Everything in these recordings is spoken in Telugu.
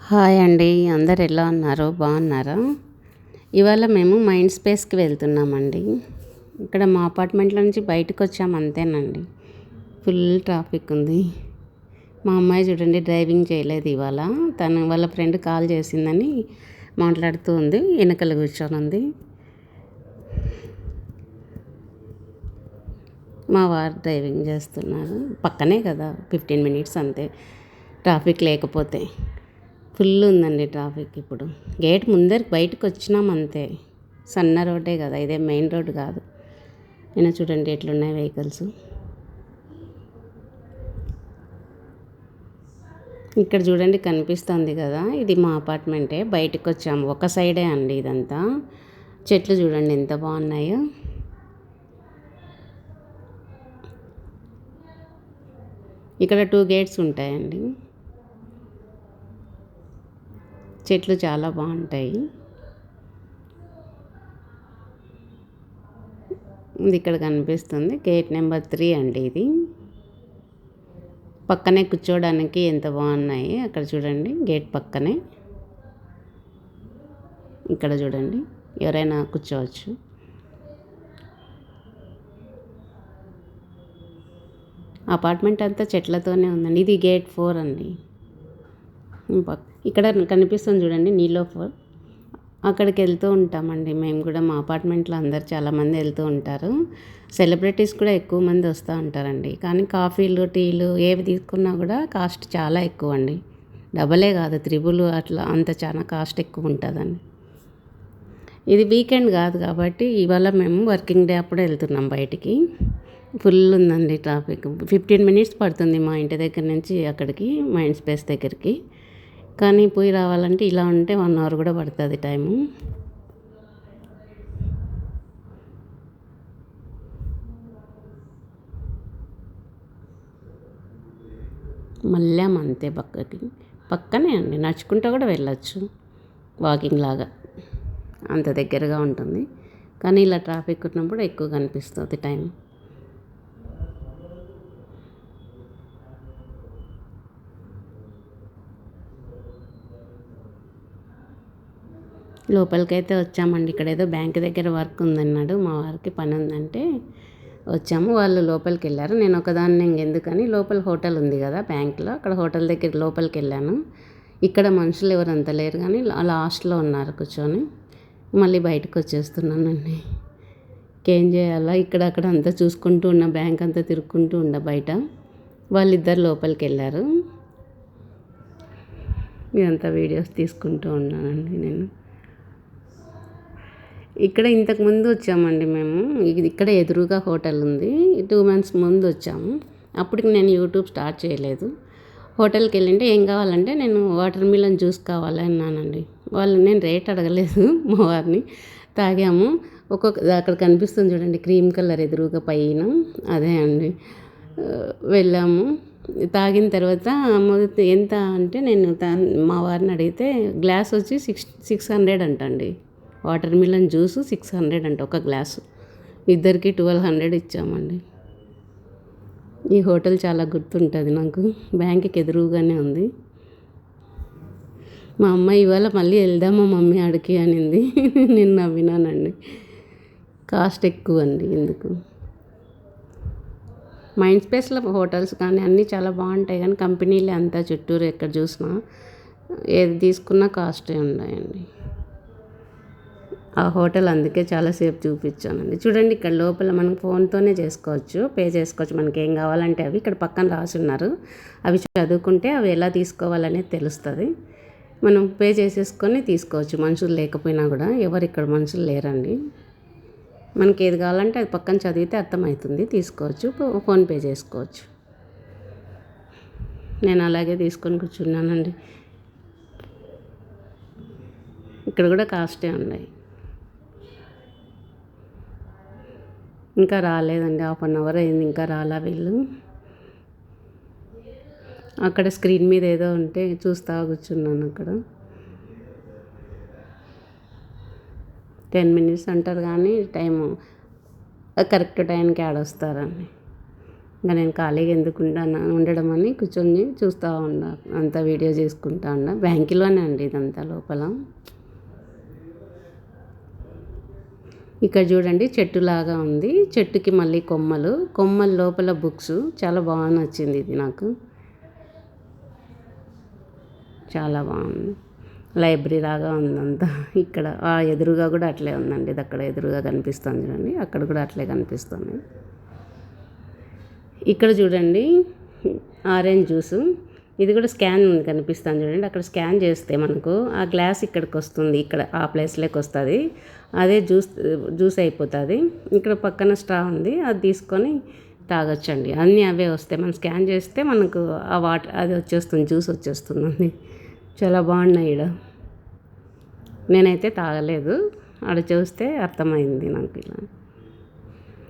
హాయ్ అండి, అందరు ఎలా ఉన్నారు? బాగున్నారా? ఇవాళ మేము మైండ్ స్పేస్కి వెళ్తున్నామండి. ఇక్కడ మా అపార్ట్మెంట్లో నుంచి బయటకు వచ్చాము, అంతేనండి. ఫుల్ ట్రాఫిక్ ఉంది. మా అమ్మాయి చూడండి, డ్రైవింగ్ చేయలేదు ఇవాళ. తను వాళ్ళ ఫ్రెండ్ కాల్ చేసిందని మాట్లాడుతూ ఉంది, వెనకల కూర్చొని ఉంది. మా వారు డ్రైవింగ్ చేస్తున్నారు. పక్కనే కదా, 15 మినిట్స్ అంతే, ట్రాఫిక్ లేకపోతే. ఫుల్ ఉందండి ట్రాఫిక్. ఇప్పుడు గేట్ ముందరికి బయటకు వచ్చినాం అంతే. సన్న రోడ్డే కదా, ఇదే మెయిన్ రోడ్ కాదు. నేను చూడండి ఎట్లున్నాయి వెహికల్స్. ఇక్కడ చూడండి కనిపిస్తుంది కదా, ఇది మా అపార్ట్మెంటే. బయటకు వచ్చాము, ఒక సైడే అండి ఇదంతా. చెట్లు చూడండి ఎంత బాగున్నాయో. ఇక్కడ 2 గేట్స్ ఉంటాయండి. చెట్లు చాలా బాగుంటాయి. ఇది ఇక్కడ కనిపిస్తుంది గేట్ నెంబర్ 3 అండి. ఇది పక్కనే కూర్చోడానికి ఎంత బాగున్నాయి. అక్కడ చూడండి గేట్ పక్కనే. ఇక్కడ చూడండి ఎవరైనా కూర్చోవచ్చు. అపార్ట్మెంట్ అంతా చెట్లతోనే ఉందండి. ఇది గేట్ 4 అండి. ఇక్కడ కనిపిస్తుంది చూడండి నీలోఫర్. అక్కడికి వెళ్తూ ఉంటామండి మేము కూడా. మా అపార్ట్మెంట్లో అందరు చాలామంది వెళ్తూ ఉంటారు. సెలబ్రిటీస్ కూడా ఎక్కువ మంది వస్తూ ఉంటారండి. కానీ కాఫీలు, టీలు ఏవి తీసుకున్నా కూడా కాస్ట్ చాలా ఎక్కువ అండి. డబలే కాదు, త్రిబుల్ అట్లా, అంత చాలా కాస్ట్ ఎక్కువ ఉంటుందండి. ఇది వీకెండ్ కాదు కాబట్టి ఇవాళ మేము వర్కింగ్ డే అప్పుడు వెళ్తున్నాం బయటికి. ఫుల్ ఉందండి ట్రాఫిక్. 15 మినిట్స్ పడుతుంది మా ఇంటి దగ్గర నుంచి అక్కడికి, మైండ్ స్పేస్ దగ్గరికి. కానీ పోయి రావాలంటే ఇలా ఉంటే 1 అవర్ కూడా పడుతుంది టైము. మళ్ళీ అంతే పక్కనే అండి, నడుచుకుంటూ కూడా వెళ్ళచ్చు, వాకింగ్ లాగా. అంత దగ్గరగా ఉంటుంది. కానీ ఇలా ట్రాఫిక్ ఉన్నప్పుడు ఎక్కువ కనిపిస్తుంది టైం. లోపలికైతే వచ్చామండి. ఇక్కడ ఏదో బ్యాంక్ దగ్గర వర్క్ ఉందన్నాడు మా వారికి, పని ఉందంటే వచ్చాము. వాళ్ళు లోపలికి వెళ్ళారు. నేను ఒకదాన్ని ఎందుకని లోపల హోటల్ ఉంది కదా బ్యాంక్లో, అక్కడ హోటల్ దగ్గర లోపలికి వెళ్ళాను. ఇక్కడ మనుషులు ఎవరు అంత లేరు, కానీ లాస్ట్లో ఉన్నారు కూర్చొని. మళ్ళీ బయటకు వచ్చేస్తున్నానండి. ఇంకేం చేయాలా, ఇక్కడ అక్కడ అంతా చూసుకుంటూ ఉన్న, బ్యాంక్ అంతా తిరుక్కుంటూ ఉండ బయట. వాళ్ళిద్దరు లోపలికి వెళ్ళారు. ఇదంతా వీడియోస్ తీసుకుంటూ ఉన్నానండి నేను. ఇక్కడ ఇంతకుముందు వచ్చామండి మేము. ఇక్కడ ఎదురుగా హోటల్ ఉంది. 2 months ముందు వచ్చాము. అప్పటికి నేను యూట్యూబ్ స్టార్ట్ చేయలేదు. హోటల్కి వెళ్ళింటే ఏం కావాలంటే నేను వాటర్ మిలన్ జ్యూస్ కావాలి అన్నానండి. నేను రేట్ అడగలేదు మా వారిని. తాగాము. అక్కడ కనిపిస్తుంది చూడండి క్రీమ్ కలర్ ఎదురుగా పైన, అదే అండి. వెళ్ళాము. తాగిన తర్వాత ఎంత అంటే నేను మా వారిని అడిగితే గ్లాస్ వచ్చి 600 అంటండి. వాటర్ మిలన్ జ్యూసు 600 అంట ఒక గ్లాసు. ఇద్దరికి 1200 ఇచ్చామండి. ఈ హోటల్ చాలా గుర్తుంటుంది నాకు. బ్యాంకుకి ఎదురుగానే ఉంది. మా అమ్మ ఇవాళ మళ్ళీ వెళ్దామా మమ్మీ అడిగి అనింది. నేను నవ్వినానండి. కాస్ట్ ఎక్కువ అండి ఎందుకు. మైండ్ స్పేస్లో హోటల్స్ కానీ అన్నీ చాలా బాగుంటాయి, కానీ కంపెనీలే అంతా చుట్టూరు ఎక్కడ చూసినా ఏది తీసుకున్నా కాస్టే ఉన్నాయండి. ఆ హోటల్ అందుకే చాలాసేపు చూపించానండి. చూడండి ఇక్కడ లోపల మనం ఫోన్తోనే చేసుకోవచ్చు, పే చేసుకోవచ్చు. మనకి ఏం కావాలంటే అవి ఇక్కడ పక్కన రాసి ఉన్నారు. అవి చదువుకుంటే అవి ఎలా తీసుకోవాలనేది తెలుస్తుంది. మనం పే చేసేసుకొని తీసుకోవచ్చు, మనుషులు లేకపోయినా కూడా. ఎవరు ఇక్కడ మనుషులు లేరండి. మనకి ఏది కావాలంటే అది పక్కన చదివితే అర్థమవుతుంది, తీసుకోవచ్చు, ఫోన్పే చేసుకోవచ్చు. నేను అలాగే తీసుకొని కూర్చున్నానండి. ఇక్కడ కూడా కాస్టే ఉన్నాయి. ఇంకా రాలేదండి, 1/2 అవర్ అయింది, ఇంకా రాలా వీళ్ళు. అక్కడ స్క్రీన్ మీద ఏదో ఉంటే చూస్తా కూర్చున్నాను అక్కడ. 10 minutes అంటారు కానీ టైము కరెక్ట్ టైంకి ఆడొస్తారండి. ఇంకా నేను ఖాళీగా ఎందుకు ఉండడం అని కూర్చొని చూస్తూ ఉన్నా, అంతా వీడియో చేసుకుంటా ఉన్నా. బ్యాంకులోనే అండి ఇదంతా లోపల. ఇక్కడ చూడండి చెట్టులాగా ఉంది, చెట్టుకి మళ్ళీ కొమ్మల లోపల బుక్స్. చాలా బాగా నచ్చింది ఇది నాకు, చాలా బాగుంది. లైబ్రరీ లాగా ఉందంతా. ఇక్కడ ఎదురుగా కూడా అట్లే ఉందండి, ఇది అక్కడ ఎదురుగా కనిపిస్తుంది చూడండి, అక్కడ కూడా అట్లే కనిపిస్తుంది. ఇక్కడ చూడండి ఆరెంజ్ జ్యూసు, ఇది కూడా స్కాన్ కనిపిస్తుంది చూడండి. అక్కడ స్కాన్ చేస్తే మనకు ఆ గ్లాస్ ఇక్కడికి వస్తుంది, ఇక్కడ ఆ ప్లేస్లోకి వస్తుంది, అదే జ్యూస్ అయిపోతుంది. ఇక్కడ పక్కన స్ట్రా ఉంది, అది తీసుకొని తాగొచ్చండి. అన్నీ అవే వస్తాయి, మనం స్కాన్ చేస్తే మనకు ఆ వాటర్ అది వచ్చేస్తుంది, జ్యూస్ వచ్చేస్తుంది. చాలా బాగున్నాయి ఇక్కడ. నేనైతే తాగలేదు, ఆడ చూస్తే అర్థమైంది నాకు. ఇలా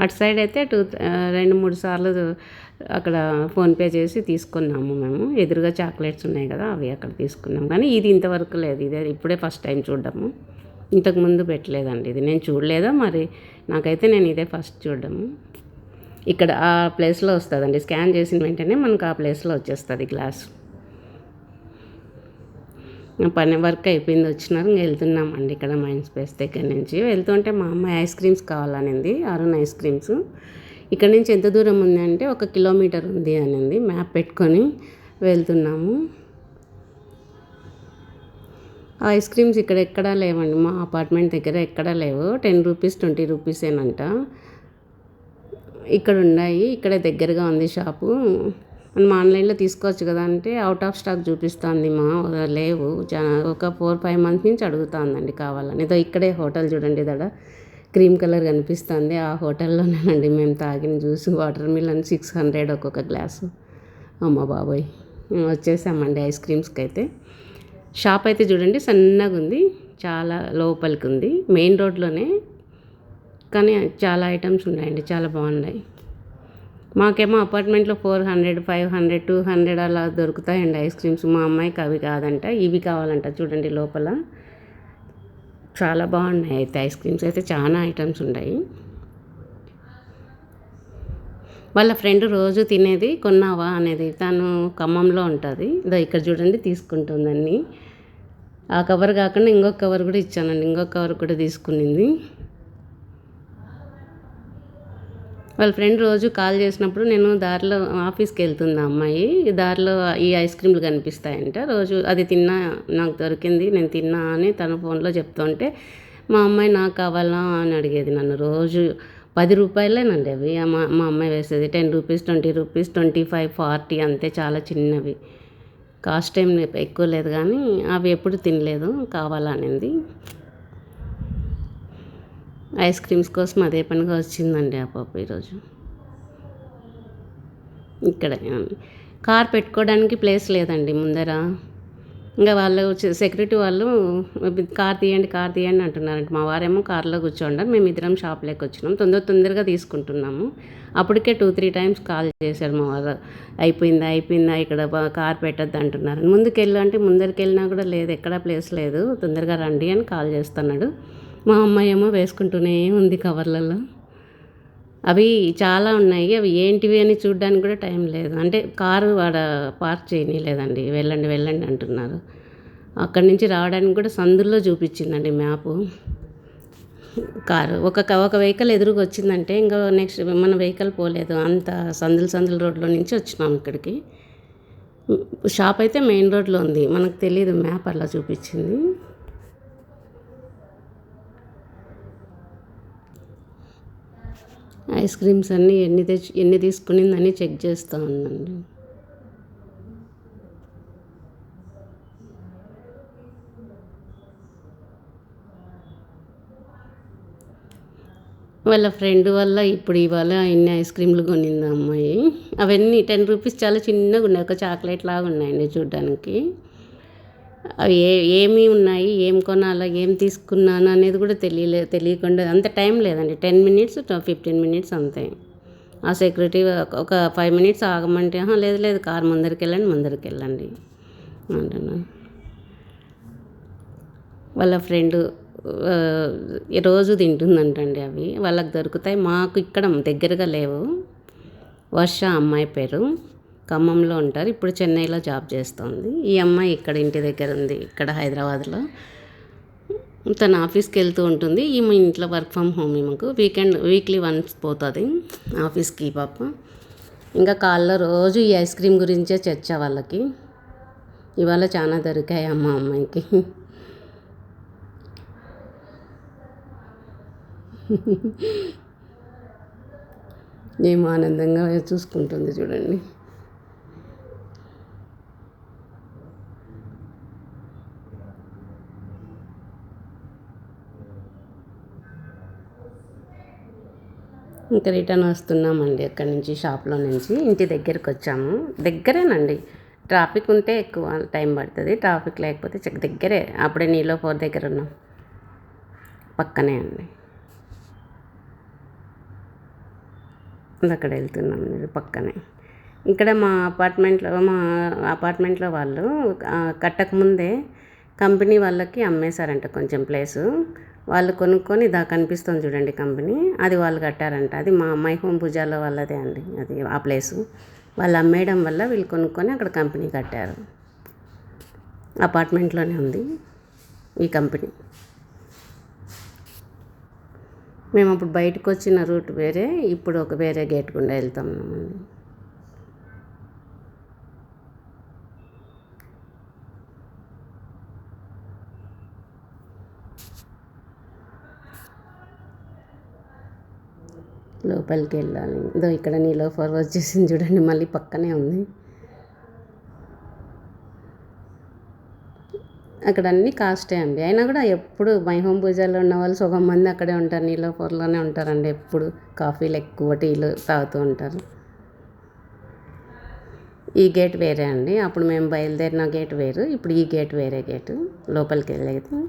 అటు సైడ్ అయితే 2-3 సార్లు అక్కడ ఫోన్పే చేసి తీసుకున్నాము మేము. ఎదురుగా చాక్లెట్స్ ఉన్నాయి కదా, అవి అక్కడ తీసుకున్నాం. కానీ ఇది ఇంతవరకు లేదు, ఇదే ఇప్పుడే ఫస్ట్ టైం చూడడము. ఇంతకుముందు పెట్టలేదండి ఇది, నేను చూడలేదా మరి, నాకైతే నేను ఇదే ఫస్ట్ చూడడము. ఇక్కడ ఆ ప్లేస్లో వస్తుందండి, స్కాన్ చేసిన వెంటనే మనకు ఆ ప్లేస్లో వచ్చేస్తుంది గ్లాస్. పని వర్క్ అయిపోయింది, వచ్చినారు, ఇంక వెళ్తున్నామండి. ఇక్కడ మైండ్ స్పేస్ దగ్గర నుంచి వెళ్తుంటే మా అమ్మాయి ఐస్ క్రీమ్స్ కావాలనింది, అరుణ్ ఐస్ క్రీమ్స్. ఇక్కడ నుంచి ఎంత దూరం ఉంది అంటే 1 కిలోమీటర్ ఉంది అనింది, మ్యాప్ పెట్టుకొని వెళ్తున్నాము. ఐస్ క్రీమ్స్ ఇక్కడ ఎక్కడా లేవండి, మా అపార్ట్మెంట్ దగ్గర ఎక్కడా లేవు. 10 రూపీస్ 20 రూపీసేనంట. ఇక్కడ ఉన్నాయి, ఇక్కడ దగ్గరగా ఉంది షాపు. మనం ఆన్లైన్లో తీసుకోవచ్చు కదా అంటే అవుట్ ఆఫ్ స్టాక్ చూపిస్తుంది, లేవు. ఒక 4-5 మంత్స్ నుంచి అడుగుతుందండి కావాలని. ఏదో ఇక్కడే హోటల్ చూడండి, దడ క్రీమ్ కలర్ కనిపిస్తుంది, ఆ హోటల్లోనేనండి మేము తాగిన జ్యూస్. వాటర్ మిలన్ 600 ఒక్కొక్క గ్లాసు. అమ్మ బాబోయ్, వచ్చేసామండి ఐస్ క్రీమ్స్కి అయితే. షాప్ అయితే చూడండి సన్నగా ఉంది, చాలా లోపలికి ఉంది, మెయిన్ రోడ్లోనే. కానీ చాలా ఐటమ్స్ ఉన్నాయండి, చాలా బాగున్నాయి. మాకేమో అపార్ట్మెంట్లో 400, 500, 200 అలా దొరుకుతాయండి ఐస్ క్రీమ్స్. మా అమ్మాయికి అవి కాదంట, ఇవి కావాలంట. చూడండి లోపల చాలా బాగున్నాయి అయితే ఐస్ క్రీమ్స్ అయితే, చాలా ఐటమ్స్ ఉన్నాయి. వాళ్ళ ఫ్రెండ్ రోజు తినేది కొన్నావా అనేది, తను ఖమ్మంలో ఉంటుంది. ఇదో ఇక్కడ చూడండి తీసుకుంటుందని. ఆ కవర్ కాకుండా ఇంకొక కవర్ కూడా ఇచ్చానండి, ఇంకొక కవర్ కూడా తీసుకునింది. వాళ్ళ ఫ్రెండ్ రోజు కాల్ చేసినప్పుడు, నేను దారిలో ఆఫీస్కి వెళ్తున్నా అమ్మాయి, దారిలో ఈ ఐస్ క్రీమ్లు కనిపిస్తాయంట, రోజు అది తిన్నా, నాకు దొరికింది నేను తిన్నా అని తన ఫోన్లో చెప్తుంటే, మా అమ్మాయి నాకు కావాలా అని అడిగేది నన్ను. రోజు 10 రూపాయలేనండి అవి మా అమ్మాయి వేసేది. 10 రూపీస్, 20 రూపీస్, 25, 40 అంతే, చాలా చిన్నవి. కాస్ట్ ఏం ఎక్కువ లేదు, కానీ అవి ఎప్పుడు తినలేదు, కావాలనింది. ఐస్ క్రీమ్స్ కోసం అదే పనిగా వచ్చిందండి ఆ పాప ఈరోజు. ఇక్కడ కార్ పెట్టుకోవడానికి ప్లేస్ లేదండి ముందర. ఇంకా వాళ్ళు సెక్యూరిటీ వాళ్ళు కార్ తీయండి అంటున్నారంట. మా వారేమో కార్లో కూర్చోండి, మేము ఇద్దరం షాప్లోకి వచ్చినాం, తొందరగా తీసుకుంటున్నాము. అప్పటికే 2-3 టైమ్స్ కాల్ చేశారు మా వారు, అయిపోయిందా ఇక్కడ కార్ పెట్టద్దు అంటున్నారు. ముందరికి వెళ్ళినా కూడా లేదు, ఎక్కడా ప్లేస్ లేదు, తొందరగా రండి అని కాల్ చేస్తున్నాడు. మా అమ్మాయి ఏమో వేసుకుంటూనే ఉంది కవర్లలో. అవి చాలా ఉన్నాయి, అవి ఏంటివి అని చూడడానికి కూడా టైం లేదు. అంటే కారు వాడ పార్క్ చేయలేదండి, వెళ్ళండి అంటున్నారు. అక్కడి నుంచి రావడానికి కూడా సందుల్లో చూపించిందండి మ్యాపు. కారు ఒక వెహికల్ ఎదురుగా వచ్చిందంటే ఇంకా నెక్స్ట్ మన వెహికల్ పోలేదు, అంత సందుల రోడ్లో నుంచి వచ్చినాం ఇక్కడికి. షాప్ అయితే మెయిన్ రోడ్లో ఉంది, మనకు తెలియదు, మ్యాప్ అలా చూపించింది. ఐస్ క్రీమ్స్ అన్నీ ఎన్ని తీసుకునిందని చెక్ చేస్తూ ఉన్నాను. వాళ్ళ ఫ్రెండ్ వల్ల ఇప్పుడు ఇవాళ ఇన్ని ఐస్ క్రీమ్లు కొనింది అమ్మాయి. అవన్నీ 10 రూపీస్, చాలా చిన్నగా ఉన్నాయి, ఒక చాక్లెట్ లాగా ఉన్నాయండి చూడడానికి. అవి ఏమి ఉన్నాయి, ఏం కొనాలా, ఏం తీసుకున్నాను అనేది కూడా తెలియకుండా, అంత టైం లేదండి. 10 మినిట్స్ 15 మినిట్స్ అంతే. ఆ సెక్యూరిటీ ఒక 5 మినిట్స్ ఆగమంటే, లేదు కార్ ముందరికి వెళ్ళండి అంటున్నాను. వాళ్ళ ఫ్రెండ్ రోజు తింటుందంటండి అవి, వాళ్ళకి దొరుకుతాయి, మాకు ఇక్కడ దగ్గరగా లేవు. వర్ష అమ్మాయి పేరు. ఖమ్మంలో ఉంటారు, ఇప్పుడు చెన్నైలో జాబ్ చేస్తుంది. ఈ అమ్మాయి ఇక్కడ ఇంటి దగ్గర ఉంది, ఇక్కడ హైదరాబాద్లో. తన ఆఫీస్కి వెళ్తూ ఉంటుంది. ఈమె ఇంట్లో వర్క్ ఫ్రమ్ హోమ్. ఈమెకు వీక్లీ వన్స్ పోతుంది ఆఫీస్కి పాప. ఇంకా కాల్లో రోజు ఈ ఐస్ క్రీమ్ గురించే చర్చ వాళ్ళకి. ఇవాళ చాలా దొరికాయి అమ్మాయికి. ఏమో ఆనందంగా చూసుకుంటుంది చూడండి. ఇంకా రిటర్న్ వస్తున్నామండి అక్కడి నుంచి, షాప్లో నుంచి ఇంటి దగ్గరికి వచ్చాము. దగ్గరేనండి, ట్రాఫిక్ ఉంటే ఎక్కువ టైం పడుతుంది, ట్రాఫిక్ లేకపోతే దగ్గరే. అప్పుడే నీలోఫర్ దగ్గర ఉన్నాం, పక్కనే అండి. అక్కడ వెళ్తున్నాం పక్కనే. ఇక్కడ మా అపార్ట్మెంట్లో వాళ్ళు కట్టకముందే కంపెనీ వాళ్ళకి అమ్మేశారంట కొంచెం ప్లేసు. వాళ్ళు కొనుక్కొని కనిపిస్తుంది చూడండి కంపెనీ, అది వాళ్ళు కట్టారంట. అది మా మై హోమ్ భుజాల వాళ్ళదే అండి, అది ఆ ప్లేసు. వాళ్ళు అమ్మేయడం వల్ల వీళ్ళు కొనుక్కొని అక్కడ కంపెనీ కట్టారు. అపార్ట్మెంట్లోనే ఉంది ఈ కంపెనీ. మేము అప్పుడు బయటకు వచ్చిన రూట్ వేరే, ఇప్పుడు ఒక వేరే గేట్ గుండా వెళ్తున్నామండి. లోపలికి వెళ్ళాలి. ఇదో ఇక్కడ నీలోఫర్ వచ్చేసింది చూడండి, మళ్ళీ పక్కనే ఉంది. అక్కడ అన్నీ కాస్టే అండి. అయినా కూడా ఎప్పుడు మై హోమ్ పూజాలో ఉన్న వాళ్ళు సగం మంది అక్కడే ఉంటారు, నీలోఫర్లోనే ఉంటారండి. ఎప్పుడు కాఫీలు ఎక్కువ, టీలు తాగుతూ ఉంటారు. ఈ గేట్ వేరే అండి, అప్పుడు మేము బయలుదేరిన గేట్ వేరు, ఇప్పుడు ఈ గేట్ వేరే గేటు లోపలికి వెళ్ళేది.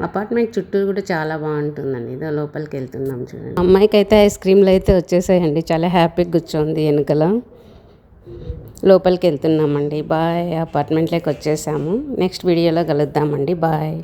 అపార్ట్మెంట్ చుట్టూ కూడా చాలా బాగుంటుందండి. ఇదో లోపలికి వెళ్తున్నాం చూడండి. అమ్మాయికి అయితే ఐస్ క్రీమ్లు అయితే వచ్చేసాయండి, చాలా హ్యాపీగా కూర్చోంది వెనుకల. లోపలికి వెళ్తున్నామండి. బాయ్. అపార్ట్మెంట్లోకి వచ్చేసాము. నెక్స్ట్ వీడియోలో కలుద్దామండి. బాయ్.